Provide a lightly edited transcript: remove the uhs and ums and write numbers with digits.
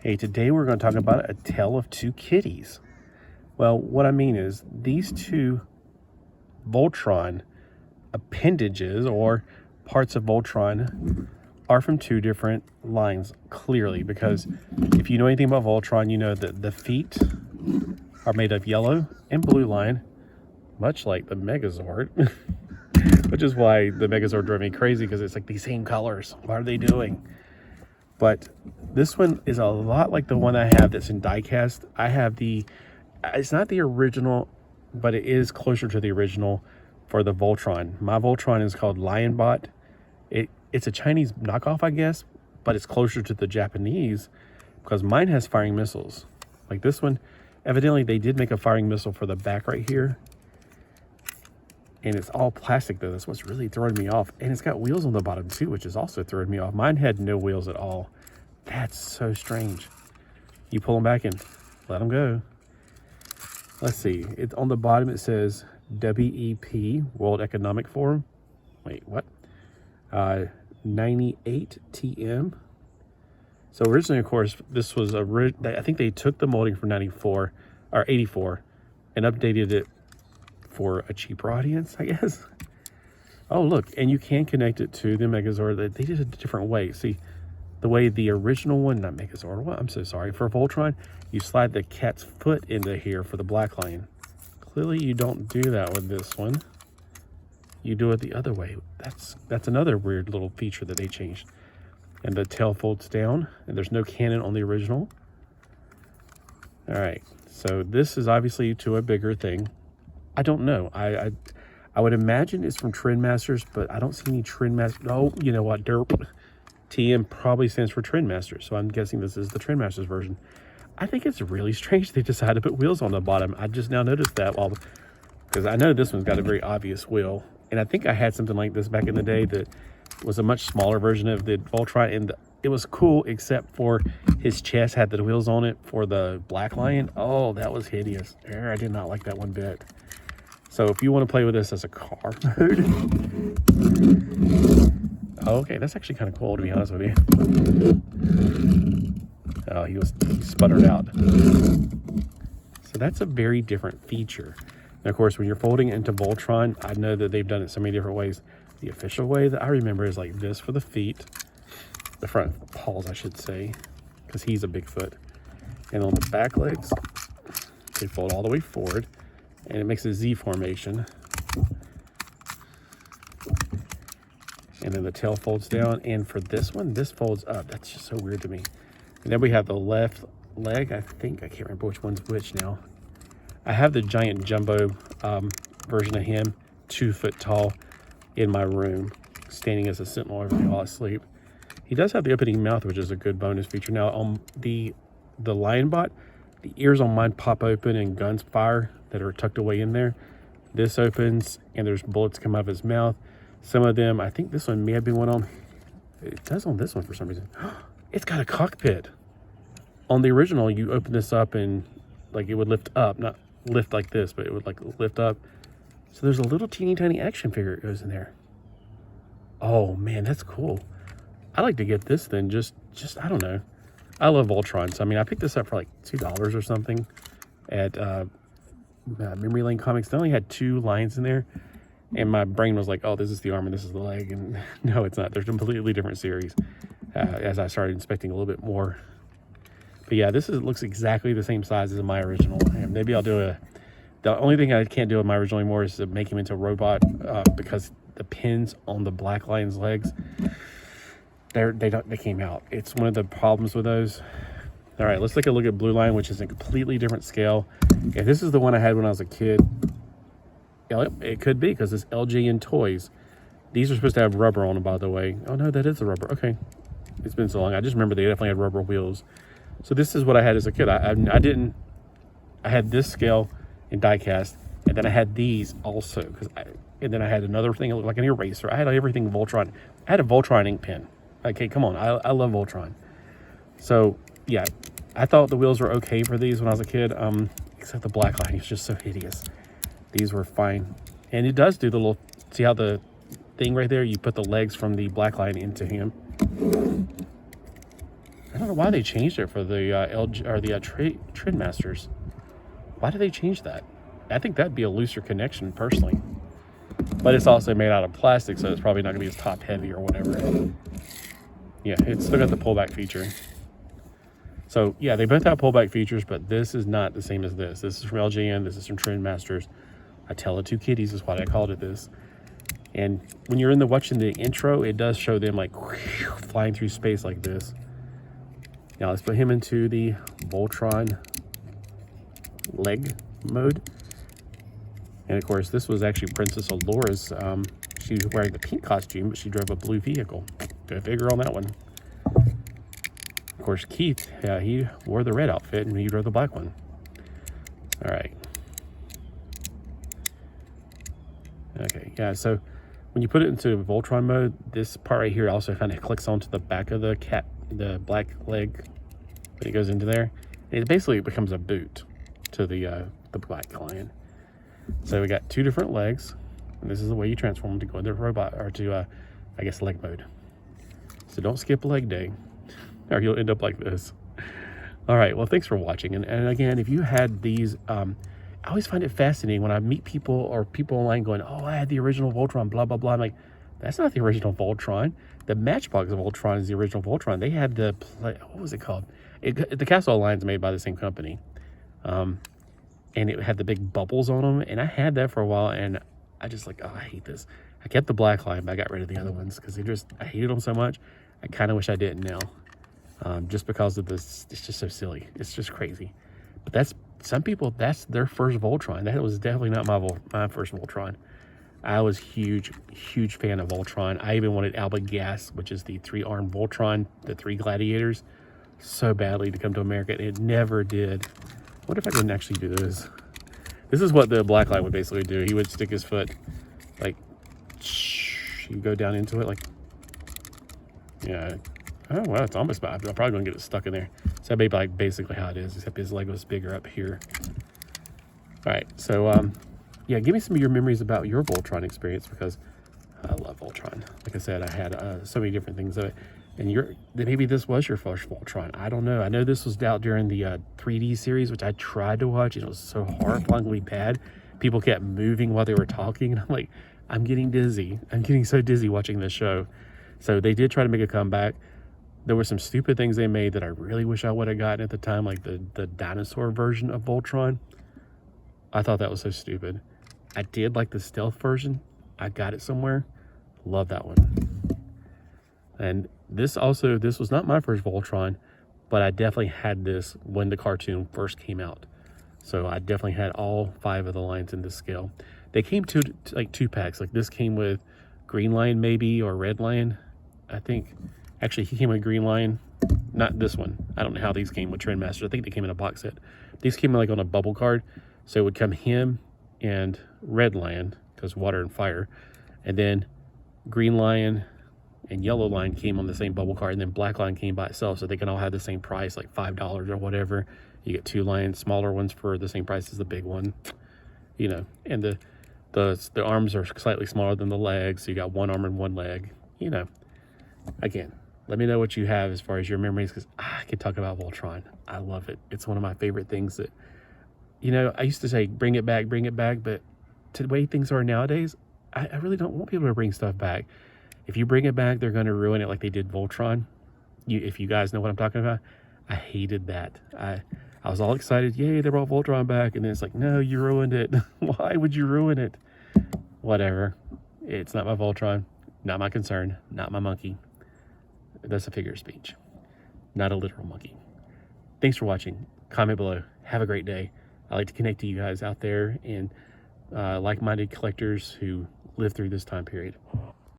Hey, today we're going to talk about a tale of two kitties. Well, what I mean is these two Voltron appendages or parts of Voltron are from two different lines, clearly, because if you know anything about Voltron, you know that the feet are made of yellow and blue line, much like the Megazord, which is why the Megazord drove me crazy, because it's like these same colors. What are they doing? But this one is a lot like the one I have that's in diecast. I have it's not the original, but it is closer to the original for the Voltron. My Voltron is called Lionbot. It's a Chinese knockoff, I guess, but it's closer to the Japanese because mine has firing missiles. Like this one, evidently they did make a firing missile for the back right here. And it's all plastic though. That's what's really throwing me off. And it's got wheels on the bottom too, which is also throwing me off. Mine had no wheels at all. That's so strange. You pull them back and let them go. Let's see. It's on the bottom. It says WEP, World Economic Forum. Wait, what? 98 TM. So originally, of course, this was I think they took the molding from 94 or 84 and updated it for a cheaper audience, I guess. Oh, look, and you can connect it to the Megazord. They did it a different way. See, the way the original one, not Megazord, what? I'm so sorry. For Voltron, you slide the cat's foot into here for the black line. Clearly, you don't do that with this one. You do it the other way. That's another weird little feature that they changed. And the tail folds down, and there's no cannon on the original. All right, so this is obviously to a bigger thing. I don't know. I would imagine it's from Trendmasters, but I don't see any Trendmasters. Oh, you know what? Derp. TM probably stands for Trendmasters, so I'm guessing this is the Trendmasters version. I think it's really strange they decided to put wheels on the bottom. I just now noticed that because I know this one's got a very obvious wheel. And I think I had something like this back in the day that was a much smaller version of the Voltron, and it was cool except for his chest had the wheels on it for the black lion. Oh, that was hideous. I did not like that one bit. So if you want to play with this as a car mode, okay, that's actually kind of cool, to be honest with you. Oh, he sputtered out. So that's a very different feature. And of course, when you're folding it into Voltron, I know that they've done it so many different ways. The official way that I remember is like this for the feet, the front paws, I should say, because he's a big foot. And on the back legs, they fold all the way forward, and it makes a Z formation. And then the tail folds down, and for this one, this folds up. That's just so weird to me. And then we have the left leg. I can't remember which one's which now. I have the giant jumbo version of him, 2 foot tall, in my room, standing as a sentinel over me while I sleep. He does have the opening mouth, which is a good bonus feature. Now on the Lionbot, the ears on mine pop open and guns fire that are tucked away in there. This opens and there's bullets come out of his mouth. Some of them, I think this one may have been one on. It does on this one for some reason. It's got a cockpit. On the original, you open this up and like it would lift up, not lift like this, but it would like lift up. So there's a little teeny tiny action figure that goes in there. Oh man, that's cool. I like to get this then. Just I don't know. I love Voltron. So I mean, I picked this up for like $2 or something at Memory Lane Comics. They only had 2 lines in there, and my brain was like, "Oh, this is the arm and this is the leg," and no, it's not. They're completely different series. As I started inspecting a little bit more, but yeah, this looks exactly the same size as my original. And maybe I'll do the only thing I can't do with my original anymore is to make him into a robot because the pins on the black lion's legs, they came out. It's one of the problems with those. All right, let's take a look at Blue Lion, which is a completely different scale. Okay, this is the one I had when I was a kid. Yeah, it could be because it's LJN Toys. These are supposed to have rubber on them, by the way. Oh no, that is the rubber. Okay, it's been so long. I just remember they definitely had rubber wheels. So this is what I had as a kid. I had this scale in diecast, and then I had these also, and then I had another thing that looked like an eraser. I had everything Voltron. I had a Voltron ink pen. Okay, come on, I love Voltron. So yeah, I thought the wheels were okay for these when I was a kid, except the black line is just so hideous. These were fine, and it does do the little. See how the thing right there? You put the legs from the black line into him. don't know why they changed it for the LG or the Trend Masters. Why did they change that? I think that'd be a looser connection personally. But it's also made out of plastic, so it's probably not gonna be as top heavy or whatever. Yeah, it's still got the pullback feature. So yeah, they both have pullback features, but this is not the same as this. This is from LJN, this is from Trend Masters. I tell it to Kitties is what I called it this. And when you're watching the intro, it does show them like flying through space like this. Now let's put him into the Voltron leg mode. And of course, this was actually Princess Alora's. She was wearing the pink costume, but she drove a blue vehicle. Go figure on that one. Of course, Keith, he wore the red outfit and he drove the black one. All right. Okay, yeah, so when you put it into Voltron mode, this part right here also kind of clicks onto the back of the black leg when it goes into there. And it basically becomes a boot to the black lion. So we got two different legs, and this is the way you transform them to go into robot or to, I guess, leg mode. So don't skip leg day, or you'll end up like this. All right, well, thanks for watching. And again, if you had these, I always find it fascinating when I meet people or people online going, oh, I had the original Voltron, blah, blah, blah. I'm like, that's not the original Voltron. The Matchbox Voltron is the original Voltron. They had the, what was it called? The Castle line's made by the same company. And it had the big bubbles on them. And I had that for a while, and I just like, oh, I hate this. I kept the black line, but I got rid of the other ones because I hated them so much. I kind of wish I didn't now. Just because of this, it's just so silly. It's just crazy. But some people, that's their first Voltron. That was definitely not my first Voltron. I was huge fan of Voltron. I even wanted Alba Gas, which is the 3-armed Voltron, the 3 gladiators, so badly to come to America. And it never did. What if I didn't actually do this? This is what the black light would basically do. He would stick his foot, like, you go down into it, like, yeah. Oh, well, it's almost bad. I'm probably going to get it stuck in there. So that'd be like basically how it is, except his leg was bigger up here. All right, so, yeah, give me some of your memories about your Voltron experience, because I love Voltron. Like I said, I had so many different things of it. And maybe this was your first Voltron. I don't know. I know this was out during the 3D series, which I tried to watch, and it was so horrifyingly bad. People kept moving while they were talking, and I'm like, I'm getting dizzy. I'm getting so dizzy watching this show. So they did try to make a comeback. There were some stupid things they made that I really wish I would have gotten at the time, like the dinosaur version of Voltron. I thought that was so stupid. I did like the stealth version. I got it somewhere. Love that one. And this was not my first Voltron, but I definitely had this when the cartoon first came out. So I definitely had all 5 of the lines in this scale. They came to like 2 packs. Like this came with Green Lion maybe, or Red Lion. I think, actually he came with Green Lion, not this one. I don't know how these came with Trend Masters. I think they came in a box set. These came like on a bubble card. So it would come him and Red Lion, because water and fire. And then Green Lion and Yellow Line came on the same bubble card, and then Black Line came by itself, so they can all have the same price, like $5 or whatever. You get 2 lions, smaller ones for the same price as the big one, you know. And the arms are slightly smaller than the legs, so you got 1 arm and 1 leg, you know. Again, let me know what you have as far as your memories, because I can talk about Voltron. I love it. It's one of my favorite things that, you know, I used to say bring it back, but to the way things are nowadays, I really don't want people to bring stuff back. If you bring it back, they're going to ruin it like they did Voltron. If you guys know what I'm talking about, I hated that. I was all excited. Yay, they brought Voltron back. And then it's like, no, you ruined it. Why would you ruin it? Whatever. It's not my Voltron. Not my concern. Not my monkey. That's a figure of speech. Not a literal monkey. Thanks for watching. Comment below. Have a great day. I like to connect to you guys out there and like-minded collectors who live through this time period.